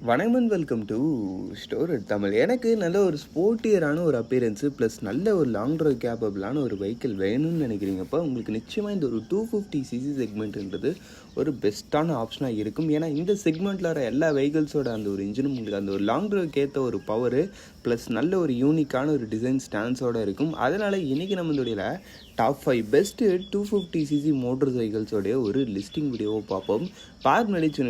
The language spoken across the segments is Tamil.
வணக்கம் and welcome to store Tamil. எனக்கு நல்ல ஒரு ஸ்போர்ட்டியரான ஒரு அப்பியரன்ஸு ப்ளஸ் நல்ல ஒரு லாங் ட்ரைவ் கேப்பபிளான ஒரு வெஹிக்கிள் வேணும்னு நினைக்கிறீங்கப்போ உங்களுக்கு நிச்சயமாக இந்த ஒரு 250 சிசி செக்மெண்ட்ன்றது ஒரு பெஸ்ட்டான ஆப்ஷனாக இருக்கும். ஏன்னா இந்த செக்மெண்ட்டில் வர எல்லா வெஹிக்கிள்ஸோட அந்த ஒரு இன்ஜினும் உங்களுக்கு அந்த ஒரு லாங் ட்ரைவ்க்கு ஏற்ற ஒரு பவரு ப்ளஸ் நல்ல ஒரு யூனிக்கான ஒரு டிசைன் ஸ்டான்ஸோடு இருக்கும். அதனால் இன்றைக்கி நம்மளுடைய டாப் 5 பெஸ்ட்டு 250 சிசி மோட்டர் சைக்கிள்ஸோடைய ஒரு லிஸ்டிங் வீடியோவை பார்ப்போம். பார்க் நடிச்சு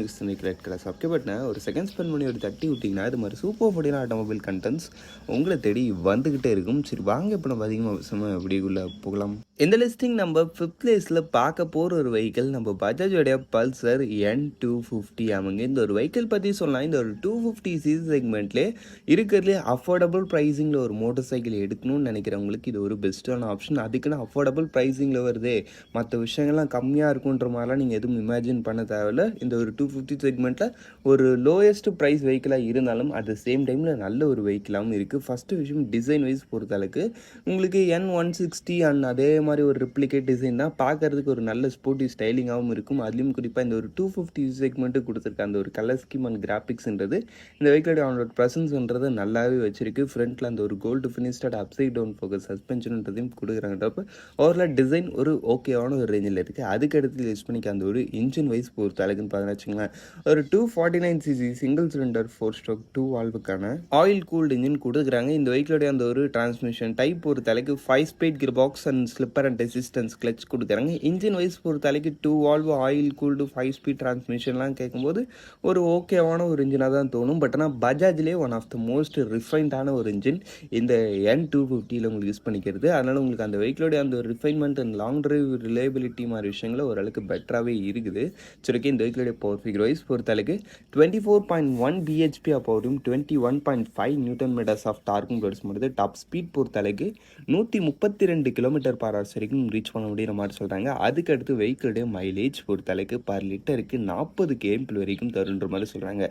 ரெட் கலர் சப்ஸ்கிரைப் பட்டனை ஒரு செகண்ட் ஸ்பெண்ட் பண்ணி ஒரு தட்டி விட்டிங்கன்னா இது மாதிரி சூப்பர் ஃபோர்டியான ஆட்டோமொபைல் கண்டென்ட்ஸ் உங்களை தேடி வந்துக்கிட்டே இருக்கும். சரி வாங்க இப்போ நம்ம அதிகமாக விஷயமாக எப்படிக்குள்ளே போகலாம். இந்த லிஸ்டிங் நம்ம 5th பிளேஸில் பார்க்க போகிற ஒரு வெஹிக்கிள் நம்ம பஜாஜோடைய பல்சர் N250 ஆமாங்க. இந்த ஒரு வெஹிக்கிள் பற்றி சொல்லலாம். இந்த ஒரு 250 சிசி செக்மெண்ட்லேயே இருக்கிறதுலே அஃபோர்டபுள் ப்ரைஸிங்கில் ஒரு மோட்டர் சைக்கிள் எடுக்கணும்னு நினைக்கிறவங்களுக்கு இது ஒரு பெஸ்ட்டான ஆப்ஷன். அதுக்குன்னு அஃபோர்டபுள் ப்ரைஸிங்கில் வருது, மற்ற விஷயங்கள்லாம் கம்மியாக இருக்குன்ற மாதிரிலாம் நீங்கள் எதுவும் இமேஜின் பண்ண தேவையில்ல. இந்த ஒரு 250 செக்மெண்ட்டில் ஒரு லோயஸ்ட் ப்ரைஸ் வெஹிக்கிளாக இருந்தாலும் அட் த சேம் டைமில் நல்ல ஒரு வெஹிக்கிளாகவும் இருக்குது. ஃபஸ்ட்டு விஷயம் டிசைன் வைஸ் பொறுத்தளவுக்கு உங்களுக்கு N160 அண்ட் அதே மாதிரி ஒரு ரிப்ளிகேட் டிசைன் தான் பார்க்கறதுக்கு ஒரு நல்ல ஸ்போர்ட்டி ஸ்டைலிங்காகவும் இருக்கும். அதுலேயும் குறிப்பாக இந்த ஒரு 250 செக்மெண்ட்டு கொடுத்துருக்க அந்த ஒரு கலர் ஸ்கீம் அண்ட் கிராஃபிக்ஸ்ன்றது இந்த வெஹிக்கிளோட அவனோட ப்ரெசன்ஸ்ன்றது நல்லாவே வச்சிருக்கு. ஃப்ரண்ட்டில் அந்த ஒரு gold finished upside down forks சஸ்பென்ஷன்ன்றதையும் கொடுக்குறாங்கன்றப்ப ஓவரால் டிசைன் ஒரு ஓகேவான ஒரு ரேஞ்சில் இருக்குது. அதுக்கு அடுத்து யூஸ் பண்ணிக்க அந்த ஒரு இன்ஜின் வைஸ் பொறுத்த அளவுக்குன்னு பார்த்தீங்கன்னா வச்சுங்களேன், ஒரு 249 சிசி சிங்கிள் சிலிண்டர் 4 ஸ்ட்ரோக் 2 வால்வுக்கான ஆயில் கூல்டு இன்ஜின் கொடுக்குறாங்க. இந்த வெஹிக்கிளோடைய அந்த ஒரு டிரான்ஸ்மிஷன் டைப் பொறுத்த அளவுக்கு 5 speed gear box and slipper and resistance clutch கொடுக்குறாங்க. இன்ஜின் வைஸ் பொறுத்த அளவுக்கு 2 வால்வ் ஆயில் கூல்டு 5 ஸ்பீட் டிரான்ஸ்மிஷன்லாம் கேட்கும்போது ஒரு ஓகேவான ஒரு இன்ஜினாக தான் தோணும். பட் ஆனால் பஜாஜ்லேயே ஒன் ஆஃப் த மோஸ்ட் ரிஃபைன்டான ஒரு இன்ஜின் இந்த N250 உங்களுக்கு யூஸ் பண்ணிக்கிறது. அதனால் உங்களுக்கு அந்த வெஹிக்கிளோடைய அந்த ஒரு refinement and long drive reliability மாதிரி விஷயங்கள் ஓரளவுக்கு பெட்டராகவே இருக்குது. சரி ஓகே, இந்த வெஹிக்கிளோடைய பவர் ஃபிகர் வைஸ் பொறுத்த அளவுக்கு 24.1 பிஹெச்பி பவரும் 21.5 நியூட்டன் மீட்டர்ஸ் ஆஃப் டார்க்கும் ப்ரொடியூஸ் பண்ணுறது. டாப் ஸ்பீட் பொறுத்த அளவுக்கு 132 கிலோமீட்டர் பர் ஹவர்ஸ் வரைக்கும் ரீச் பண்ண முடியுற மாதிரி சொல்கிறாங்க. அதுக்கு அடுத்து வெஹிக்கிளுடைய மைலேஜ் பொறுத்த அளவுக்கு பர் லிட்டருக்கு 40 km வரைக்கும் தருன்ற மாதிரி சொல்கிறாங்க.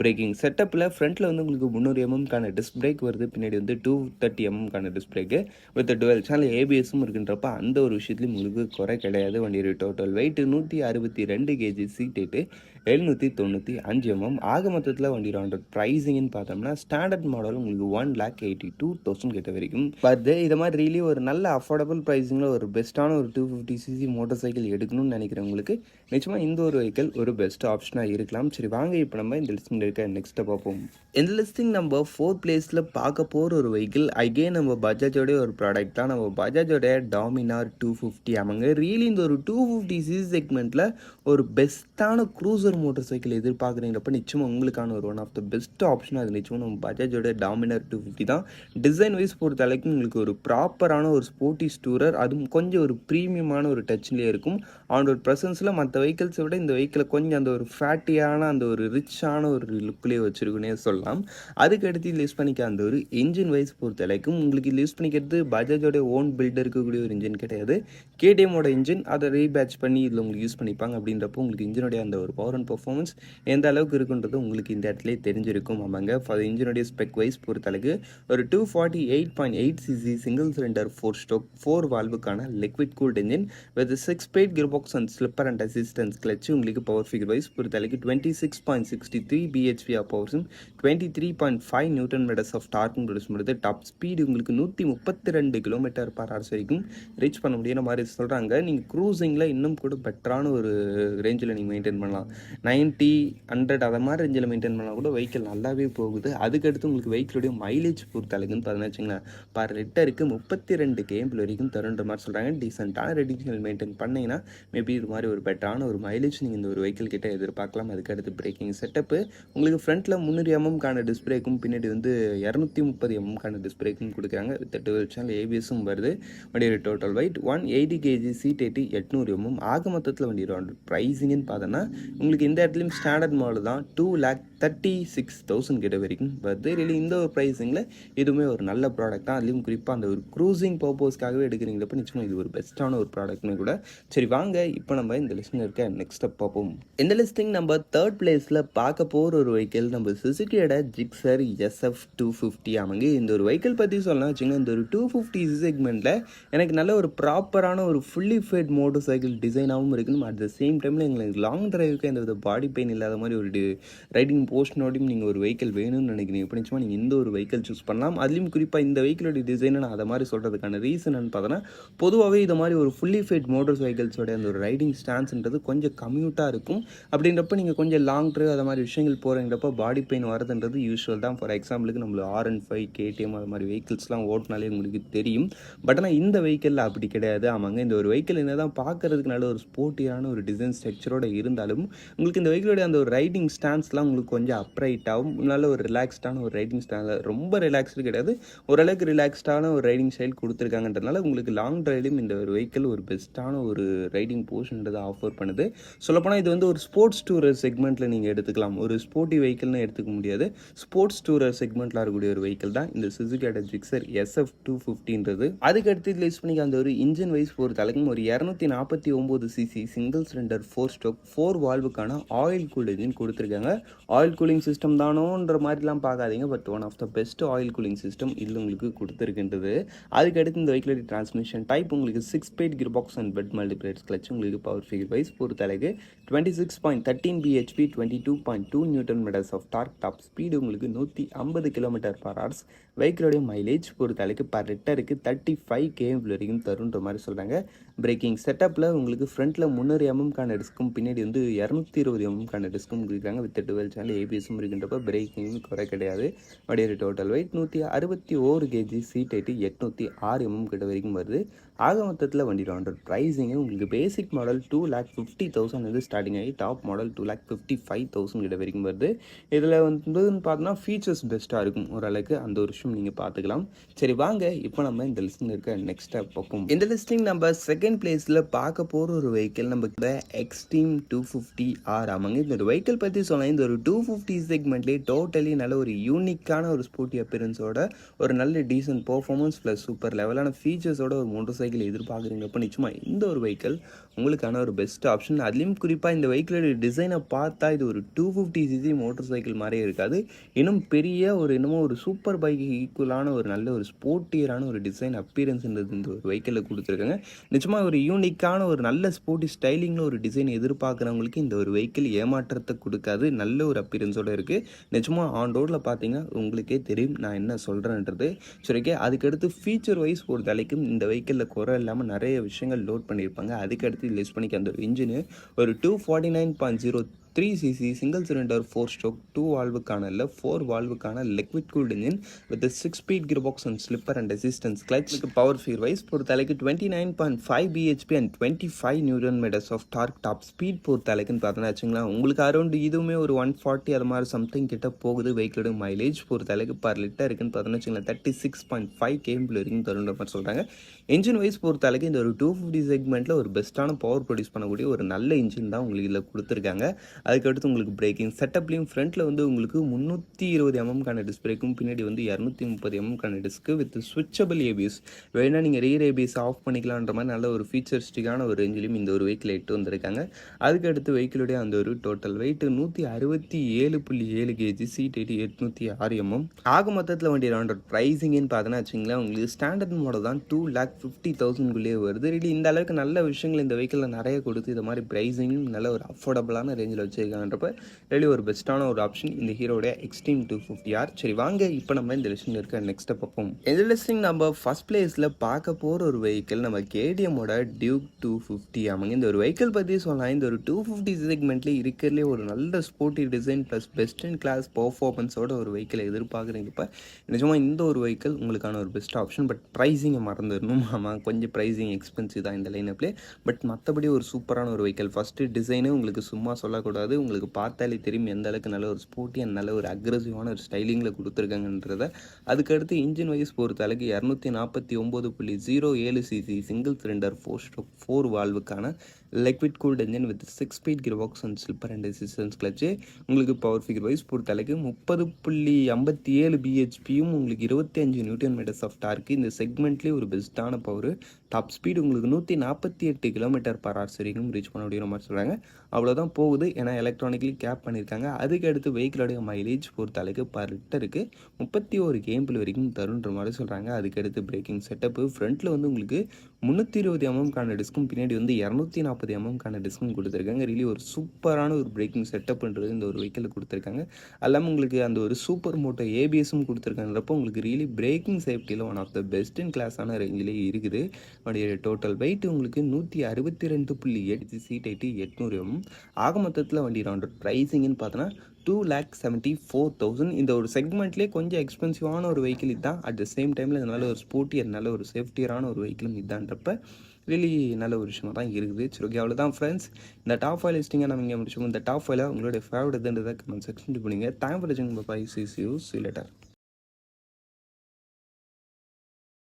பிரேக்கிங் செட்டப்பில் ஃப்ரண்ட்டில் வந்து உங்களுக்கு 300 mm டிஸ்க் பிரேக் வருது, பின்னாடி வந்து 230 mm disc brake with dual channel ஏபிஎஸும் இருக்குன்றப்ப அந்த ஒரு விஷயத்துலையும் உங்களுக்கு குறை கிடையாது. வண்டியோட total weight 162 kg, seat height 795 mm. ஆக மொத்தத்தில் வண்டியோட ப்ரைஸிங்னு பார்த்தோம்னா ஸ்டாண்டர்ட் மாடல் உங்களுக்கு 1,82,000 கிட்ட வரைக்கும் வருது. இதை மாதிரி ரீலி ஒரு நல்ல அஃபோர்டபுள் ப்ரைஸிங்கில் ஒரு பெஸ்ட்டான ஒரு 250 சிசி மோட்டர் சைக்கிள் எடுக்கணும்னு நினைக்கிறவங்களுக்கு நிச்சயமாக இந்த ஒரு வெஹிக்கிள் ஒரு பெஸ்ட் ஆப்ஷனாக இருக்கலாம். சரி வாங்க இப்போ நம்ம இந்த லிஸ்டிங்கில் இருக்க நெக்ஸ்ட்டை பார்ப்போம். இந்த லிஸ்டிங் நம்ம 4th பிளேஸில் பார்க்க போகிற ஒரு வெஹிக்கிள் அகெயின் நம்ம பஜாஜோடைய ஒரு ப்ராடக்ட் தான். நம்ம பஜாஜோடைய டாமினார் 250 ஆமாங்க. ரீலி இந்த ஒரு 250 சிசி செக்மெண்ட்டில் ஒரு பெஸ்ட்டான க்ரூசர் மோட்டர் சைக்கிள் எதிர்பார்க்குறீங்களப்ப நிச்சயமாக உங்களுக்கான ஒரு one of the best option அது நிச்சயமாக நம்ம பஜாஜோட டாமினார் 250 தான். டிசைன் வைஸ் பொறுத்த அளவுக்கு உங்களுக்கு ஒரு ப்ராப்பரான ஒரு ஸ்போர்ட்டி ஸ்டூரர், அதுவும் கொஞ்சம் ஒரு ப்ரீமியமான ஒரு டச்லேயே இருக்கும். அவனோட ஒரு ப்ரெசன்ஸில் மற்ற வெஹிக்கிள்ஸை விட இந்த வெஹிக்கிளை கொஞ்சம் அந்த ஒரு ஃபேட்டியான அந்த ஒரு ரிச்சான ஒரு லுக்லேயே வச்சுருக்குன்னே சொல்லலாம். அதுக்கு அடுத்து யூஸ் பண்ணிக்க அந்த ஒரு இன்ஜின் வைஸ் பொறுத்த அளவுக்கும் உங்களுக்கு யூஸ் பண்ணிக்கிறது பஜாஜோட ஓன் பில்டர் இருக்கக்கூடிய ஒரு இன்ஜின் கிடையாது. கேடிஎம்மோட இன்ஜின் அதை ரீபேட்ச் பண்ணி இதில் உங்களுக்கு யூஸ் பண்ணிப்பாங்க. அப்படின்றப்போ உங்களுக்கு இன்ஜினுடைய அந்த ஒரு பவர் அண்ட் பர்ஃபார்மன்ஸ் எந்த அளவுக்கு இருக்குன்றது உங்களுக்கு இந்த இடத்துல தெரிஞ்சிருக்கும். ஆமாங்க. ஃபார் இன்ஜினுடைய ஸ்பெக் வைஸ் பொறுத்த அளவுக்கு ஒரு 248.8 சிசி சிங்கிள் சிலிண்டர் 4 ஸ்ட்ரோக் 4 வால்வுக்கான liquid cooled engine with 6 speed gear box and slipper and assistance clutch உங்களுக்கு பவர் ஃபிகர் வைஸ் பொறுத்த அளவுக்கு 26.63 பிஹெச்பி பவர்ஸும் 23.5 நியூட்டன் மீட்டர்ஸ் ஆஃப் டார்க்கும் ப்ரொடியூஸ் பண்ணுறது. டாப் ஸ்பீடு உங்களுக்கு 132 கிலோமீட்டர் பர் ஹவர்ஸ் வரைக்கும் ரீச் பண்ண முடியுற மாதிரி சொல்கிறாங்க. நீங்கள் க்ரூசிங்கில் இன்னும் கூட பெட்டரான ஒரு ரேஞ்சில் நீங்கள் மெயின்டைன் பண்ணலாம். 90, 100 அதை மாதிரி ரேஞ்சில் மெயின்டைன் பண்ணால் கூட வெஹிக்கிள் நல்லாவே போகுது. அதுக்கடுத்து உங்களுக்கு வெஹிக்கிளுடைய மைலேஜ் பொறுத்த அளவுக்குன்னு பார்த்தீங்கன்னா வச்சுங்களேன், பர் லிட்டருக்கு 32 km வரைக்கும் தருன்ற மாதிரி சொல்கிறாங்க. டீசெண்டான ரெடியூஷன் மெயின்டைன் பண்ணிங்கன்னா மேபி இது மாதிரி ஒரு பெட்டரான ஒரு மைலேஜ் நீங்கள் இந்த ஒரு வெஹிக்கிள் கிட்ட எதிர்பார்க்கலாம். அதுக்கடுத்து பிரேக்கிங் செட்டப்பு உங்களுக்கு ஃப்ரண்ட்டில் 300 mm டிஸ்க் பிரேக்கும் பின்னாடி வந்து 230 mm டிஸ்க் பிரேக்கும் கொடுக்குறாங்க. வித் டுவெல் சேனல் ஏபிஎஸும் வருது. வண்டியோட total weight 180 kg, seat height 800 mm. ஆக மொத்தத்தில் வண்டியோட ப்ரைஸிங்னு பார்த்தோன்னா உங்களுக்கு இந்த இடத்துலையும் ஸ்டாண்டர்ட் மாடல் தான் 2,36,000 கிட்ட வரைக்கும் வருது. இல்லை இந்த ஒரு ப்ரைஸிங்கில் இதுவுமே ஒரு நல்ல ப்ராடக்ட் தான். அதுலேயும் குறிப்பாக அந்த ஒரு க்ரூசிங் பர்பஸ்க்காகவே எடுக்கிறீங்களப்ப நிச்சயமாக இது ஒரு பெஸ்ட்டான ஒரு ப்ராடக்ட்னு கூட. சரி வாங்க இப்போ நம்ம இந்த லிஸ்டில் இருக்க நெக்ஸ்ட் ஸ்டெப் பார்ப்போம். இந்த லிஸ்டிங் நம்ம 3rd பிளேஸில் பார்க்க போகிற ஒரு வெஹிக்கிள் நம்ம சுசுகி சுசுகியோட ஜிக்ஸர் SF250 ஆமாங்க. இந்த ஒரு வெஹிக்கிள் பற்றி சொல்லலாம் வச்சுங்க. இந்த ஒரு 250 செக்மெண்ட்டில் எனக்கு நல்ல ஒரு ப்ராப்பரான ஒரு ஃபுல்லி ஃபேட் மோட்டர் சைக்கிள் டிசைனாகவும் இருக்கணும். அட் த சேம் டைமில் எங்களுக்கு லாங் டிரைவுக்கு எந்த வித பாடி பெயின் இல்லாத மாதிரி ஒரு ரைடிங் போர்ஷனோடையும் நீங்கள் ஒரு வெஹிக்கிள் வேணும்னு நினைக்கிறீங்க. இப்போ நிச்சயமாக நீங்கள் இந்த ஒரு வெஹிக்கிள் சூஸ் பண்ணலாம். அதுலேயும் குறிப்பாக இந்த வெஹிக்கிளோட டிசைனை நான் அதை மாதிரி சொல்கிறதுக்கான ரீசன் பார்த்தோன்னா, பொதுவாகவே இது மாதிரி ஒரு ஃபுல்லி ஃபேட் மோட்டர் சைக்கிள்ஸோட அந்த ஒரு ரைடிங் ஸ்டான்ஸ்ன்றது கொஞ்சம் கம்யூட்டாக இருக்கும். அப்படின்றப்ப நீங்கள் கொஞ்சம் லாங் ட்ரைவ் அது மாதிரி விஷயங்கள் போகிறீங்கிறப்ப பாடி பெயின் வரதுன்றது யூஸ்வல் தான். ஃபார் எக்ஸாம்பிளுக்கு நம்மள R15 KTM அது மாதிரி வெஹிக்கிள்ஸ்லாம் ஓட்டினாலே உங்களுக்கு தெரியும். பட் ஆனால் இந்த வெஹிக்கிளில் அப்படி கிடையாது. ஆமாங்க, இந்த ஒரு வெஹிக்கிள் என்ன தான் பார்க்கறதுக்கு நல்ல ஒரு ஸ்போர்ட்டியான ஒரு டிசைன் ஸ்ட்ரக்சரோட இருந்தாலும் உங்களுக்கு இந்த வெஹிக்கிளோட அந்த ஒரு ரைடிங் ஸ்டான்ஸ்லாம் உங்களுக்கு கொஞ்சம் அப்ரைட்டாகவும் நல்ல ஒரு ரிலாக்ஸ்டான ஒரு ரைடிங் ஸ்டாண்ட், ரொம்ப ரிலாக்ஸ்டு கிடையாது, ஓரளவுக்கு ரிலாக்ஸ்டான ஒரு ரைடிங் ஸ்டைல் கொடுத்துருக்காங்கன்றதுனால உங்களுக்கு லாங் ட்ரைவ்லையும் இந்த ஒரு வெஹிக்கிள் ஒரு பெஸ்ட்டான ஒரு ரைடிங் போர்ஷன்றதை ஆஃபர் பண்ணுது. சொல்லப்போனால் இது வந்து ஒரு ஸ்போர்ட்ஸ் டூரர் செக்மெண்ட்டில் நீங்கள் எடுத்துக்கலாம். ஒரு ஸ்போர்ட்டி வெஹிக்கிள்னு எடுத்துக்க முடியாது. ஸ்போர்ட்ஸ் டூரர் செக்மெண்ட்டில் இருக்கக்கூடிய ஒரு வெஹிக்கிள் தான் இந்த சுசுகியோட ஜிக்ஸர் SF250ன்றது. அதுக்கு அடுத்து இதில் யூஸ் பண்ணிக்க அந்த ஒரு இன்ஜின் வைஸ் பொறுத்தளவுக்கும் ஒரு 249cc சிங்கிள் சிலிண்டர் 4 ஸ்ட்ரோக் 4 வால்வுக்கான ஆயில் கூல் இன்ஜின் கொடுத்துருக்காங்க. ஆயில் கூலிங் சிஸ்டம் தானோன்ற மாதிரிலாம் பார்க்காதீங்க. But one of the best oil cooling system இதில் உங்களுக்கு கொடுத்துருக்கின்றது. அதுக்கு அடுத்து இந்த வெஹிக்கிளோட டிரான்ஸ்மிஷன் டைப் உங்களுக்கு 6-speed gear box and wet multiplates clutch. உங்களுக்கு பவர் ஃபிகர் வைஸ் பொறுத்தளவுக்கு 26.13 bhp 22.2 newton metres of torque. Top speed உங்களுக்கு 150 km/h. வெஹிக்கிளோடைய மைலேஜ் பொறுத்தளவுக்கு பர் லிட்டருக்கு 35 km வரைக்கும் தருன்ற மாதிரி சொல்கிறாங்க. பிரேக்கிங் செட்டப்பில் உங்களுக்கு ஃப்ரண்ட்டில் 300 mm டிஸ்க்கும் பின்னாடி வந்து 220 mm டிஸ்க்கும் கொடுக்குறாங்க. வித் 12 சேனல் ABS-ம் இருக்கின்றப்ப பிரேக்கிங் குறை கிடையாது. வண்டியோட total weight 161 kg, seat height 806 mm கிட்ட வரைக்கும் வருது. ஆக மொத்தத்தில் வண்டியோட ப்ரைஸிங்கு உங்களுக்கு பேசிக் மாடல் 2,50,000 வந்து ஸ்டார்டிங் ஆகி டாப் மாடல் 2,55,000 கிட்ட வரைக்கும் வருது. இதில் வந்து பார்த்தோன்னா ஃபீச்சர்ஸ் பெஸ்ட்டாக இருக்கும் ஓரளவுக்கு. அந்த ஒரு விஷயம் நீங்கள் பார்த்துக்கலாம். சரி வாங்க இப்போ நம்ம இந்த லிஸ்ட்டில் இருக்க நெக்ஸ்ட் ஸ்டெப் பார்ப்போம். இந்த லிஸ்டிங் நம்ம செகண்ட் பிளேஸில் பார்க்க போகிற ஒரு வெஹிக்கிள் நம்ம எக்ஸ்ட்ரீம் 250R ஆமாங்க. இந்த ஒரு வெஹிக்கிள் பற்றி சொன்னால் இந்த ஒரு 250 செக்மெண்ட்லேயே டோட்டலி நல்ல ஒரு யூனிக்கான ஒரு ஸ்போர்ட்டி அப்பியரன்ஸோட ஒரு நல்ல டீசன்ட் பர்ஃபார்மன்ஸ் ப்ளஸ் சூப்பர் லெவலான ஃபீச்சர்ஸோட ஒரு மோட்டர் சைக்கிள் எதிர்பார்க்குறீங்கப்போ நிச்சயமாக இந்த ஒரு வெஹிக்கிள் உங்களுக்கான ஒரு பெஸ்ட் ஆப்ஷன். அதுலேயும் குறிப்பாக இந்த வெஹிக்கிளோட டிசைனை பார்த்தா இது ஒரு 250cc மோட்டர் சைக்கிள் மாதிரியே இருக்காது. இன்னும் பெரிய ஒரு இன்னமும் ஒரு சூப்பர் பைக் ஈக்குவலான ஒரு நல்ல ஒரு ஸ்போர்ட்டியரான ஒரு டிசைன் அப்பீரன்ஸ்ன்றது இந்த ஒரு வெஹிக்கிளில் கொடுத்துருக்காங்க. நிச்சயமாக ஒரு யூனிக்கான ஒரு நல்ல ஸ்போர்ட்டி ஸ்டைலிங்கில் ஒரு டிசைன் எதிர்பார்க்குறவங்களுக்கு இந்த ஒரு வெஹிக்கிள் ஏமாற்றத்தை கொடுக்காது. நல்ல ஒரு அப்பீரன்ஸோடு இருக்குது. நிச்சயமாக ஆன் ரோடில் பார்த்தீங்கன்னா உங்களுக்கே தெரியும் நான் என்ன சொல்கிறேன்றது. சரி ஓகே. அதுக்கடுத்து ஃபீச்சர் வைஸ் பொறுத்தளவுக்கும் இந்த வெஹிக்கிளில் குறை இல்லாமல் நிறைய விஷயங்கள் லோட் பண்ணியிருப்பாங்க. அதுக்கடுத்து லிஸ்ட் பண்ணிக்க அந்த ஒரு இன்ஜினு ஒரு 249.03cc சிங்கிள் சிலிண்டர் 4 ஸ்ட்ரோக் 2 வால்வுக்கான இல்லை 4 வால்வுக்கான liquid cooled engine with 6-speed gear box and slipper and resistance clutch. Power figure wise பொறுத்தளவுக்கு 29.5 bhp and 25 newton metres of torque. Top speed பொறுத்தளவுக்குன்னு பார்த்தோன்னா வச்சுங்களேன் உங்களுக்கு அரௌண்ட் இதுவுமே ஒரு 140 அது மாதிரி சம்திங் கிட்ட போகுது. வெஹிக்கிளோட மைலேஜ் பொறுத்தளவுக்கு பர் லிட்டர் இருக்குன்னு பார்த்தோன்னா வச்சுங்களேன் 36.5 km வரைக்கும் தருன்ற மாதிரி சொல்கிறாங்க. இன்ஜின் வைஸ் பொறுத்தளவுக்கு இந்த ஒரு 250 செக்மெண்ட்டில் ஒரு பெஸ்ட்டான பவர் ப்ரொடியூஸ் பண்ணக்கூடிய ஒரு நல்ல இன்ஜின் தான் உங்களுக்கு இதில் கொடுத்துருக்காங்க. அதுக்கடுத்து உங்களுக்கு பிரேக்கிங் செட்டப்லையும் ஃப்ரண்ட்டில் வந்து உங்களுக்கு 320 mm டிஸ்பிளேக்கும் பின்னாடி வந்து 230 mm disc with switchable ABS. வேணால் நீங்கள் ரியர் ABS ஆஃப் பண்ணிக்கலான்ற மாதிரி நல்ல ஒரு ஃபீச்சர்ஸ்டிக்கான ஒரு ரேஞ்சிலையும் இந்த ஒரு வெஹிக்கிள் எட்டு வந்திருக்காங்க. அதுக்கடுத்து வெஹிக்கிளுடைய அந்த ஒரு total weight 167.7 kg, seat height 806 mm. ஆக மொத்தத்தில் வண்டியோட ப்ரைஸிங்னு பார்த்தோன்னா வச்சுங்களேன் உங்களுக்கு ஸ்டாண்டர்ட் மாடல் தான் 2,50,000 வருது. ரெடி இந்த அளவுக்கு நல்ல விஷயங்கள் இந்த வெஹிக்கிளில் நிறைய கொடுத்து இது மாதிரி ப்ரைஸிங்கும் நல்ல ஒரு அஃபோர்டபுளான ரேஞ்சில் வச்சுருக்காங்கன்றப்ப ரெடி ஒரு பெஸ்ட்டான ஒரு ஆப்ஷன் இந்த ஹீரோடைய எக்ஸ்ட்ரீம் 250R. சரி வாங்க இப்போ நம்ம இந்த லிஸ்டில் இருக்க நெக்ஸ்ட் பார்ப்போம். இந்த லிஸ்டிங் நம்ம ஃபர்ஸ்ட் பிளேஸில் பார்க்க போகிற ஒரு வெஹிக்கிள் நம்ம KTMோட டியூக் 250 ஆமாங்க. இந்த ஒரு வெஹிக்கிள் பற்றி சொல்லலாம். இந்த ஒரு 250 செக்மெண்ட்லேயே இருக்கிறதுலே ஒரு நல்ல sporty design plus best in class பர்ஃபார்மன்ஸோட ஒரு வெஹிக்கிளை எதிர்பார்க்குறீங்கப்ப நிஜமாக இந்த ஒரு வெஹிக்கிள் உங்களுக்கான ஒரு பெஸ்ட் ஆப்ஷன். பட் ப்ரைஸிங்கை மறந்துடணும். ஆமாம் கொஞ்சம் ப்ரைஸிங் எக்ஸ்பென்சிவ் தான் இந்த லைனப்லேயே. பட் மற்றபடி ஒரு சூப்பரான ஒரு வெஹிக்கிள். ஃபஸ்ட்டு டிசைனு உங்களுக்கு சும்மா சொல்லக்கூடாது. உங்களுக்கு பார்த்தாலே தெரியும் எந்த அளவுக்கு நல்ல ஒரு ஸ்போர்ட்டி அண்ட் நல்ல ஒரு அக்ரெசிவான ஒரு ஸ்டைலிங்கில் கொடுத்துருக்காங்கன்றத. அதுக்கடுத்து இன்ஜின் வைஸ் பொறுத்த அளவுக்கு 249.07cc சிங்கிள் சிலிண்டர் 4 ஸ்ட்ரோக் 4 வால்வுக்கான liquid cooled engine with 6-speed gear box and slipper and resistance clutch. உங்களுக்கு பவர் ஃபிகர் வைஸ் பொறுத்தளவுக்கு 30.57 பிஹெச்பியும் உங்களுக்கு 25 நியூட்டன் மீட்டர்ஸ் ஆஃப் டார்க்கு. இந்த செக்மெண்ட்லேயே ஒரு பெஸ்ட்டான பவர். டாப் ஸ்பீடு உங்களுக்கு 148 km/h வரைக்கும் ரீச் பண்ண முடியுற மாதிரி சொல்கிறாங்க. அவ்வளோதான் போகுது, ஏன்னா எலக்ட்ரானிக்கலி கேப் பண்ணியிருக்காங்க. அதுக்கு அடுத்து வெஹிக்கிளோடைய மைலேஜ் பொறுத்தளவுக்கு பர் லிட்டருக்கு 31 கேம்பிள் வரைக்கும் தருன்ற மாதிரி சொல்கிறாங்க. அதுக்கடுத்து பிரேக்கிங் செட்டப்பு ஃப்ரண்ட்டில் வந்து உங்களுக்கு 320 mm டிஸ்க்கும் பின்னாடி வந்து 240 mm டிஸ்க்கும் கொடுத்துருக்காங்க. ரியலி ஒரு சூப்பரான ஒரு பிரேக்கிங் செட்டப்ன்றது இந்த ஒரு வெஹிக்கிளில் கொடுத்துருக்காங்க. அல்லாமல் உங்களுக்கு அந்த ஒரு சூப்பர் மோட்டோ ஏபிஎஸும் கொடுத்துருக்காங்கிறப்போ உங்களுக்கு ரியலி பிரேக்கிங் சேஃப்டியில் one of the best in கிளாஸான ரேஞ்சிலே இருக்குது. வண்டியோட டோட்டல் வெயிட் உங்களுக்கு 162.8, சீட் ஹைட்டு 800 mm. ஆக மொத்தத்தில் வண்டி ரவுண்டட் ப்ரைஸிங்னு பார்த்தோன்னா 2,74,000. இந்த ஒரு செக்மெண்ட்லேயே கொஞ்சம் எக்ஸ்பென்சிவான ஒரு வெஹிக்கிள் இதுதான். அட் த சேம் டைமில் இதனால் ஒரு ஸ்போர்ட்டியர் நல்ல ஒரு சேஃப்டியரான ஒரு வெஹிக்கிளும் இதுதான்றப்ப ரியலி நல்ல ஒரு விஷயமாக தான் இருக்குது. சரி, ஓகே, அவ்வளோதான் ஃப்ரெண்ட்ஸ். இந்த டாப் 5 லிஸ்டிங்காக நம்ம இங்கே முடிச்சோம். இந்த டாப் 5 உங்களுடைய ஃபேவரட் எதுன்றதை கமெண்ட் செக்ஷன் பண்ணுங்க. தேங்க் ஃபார் வாட்சிங். Bye, see you later.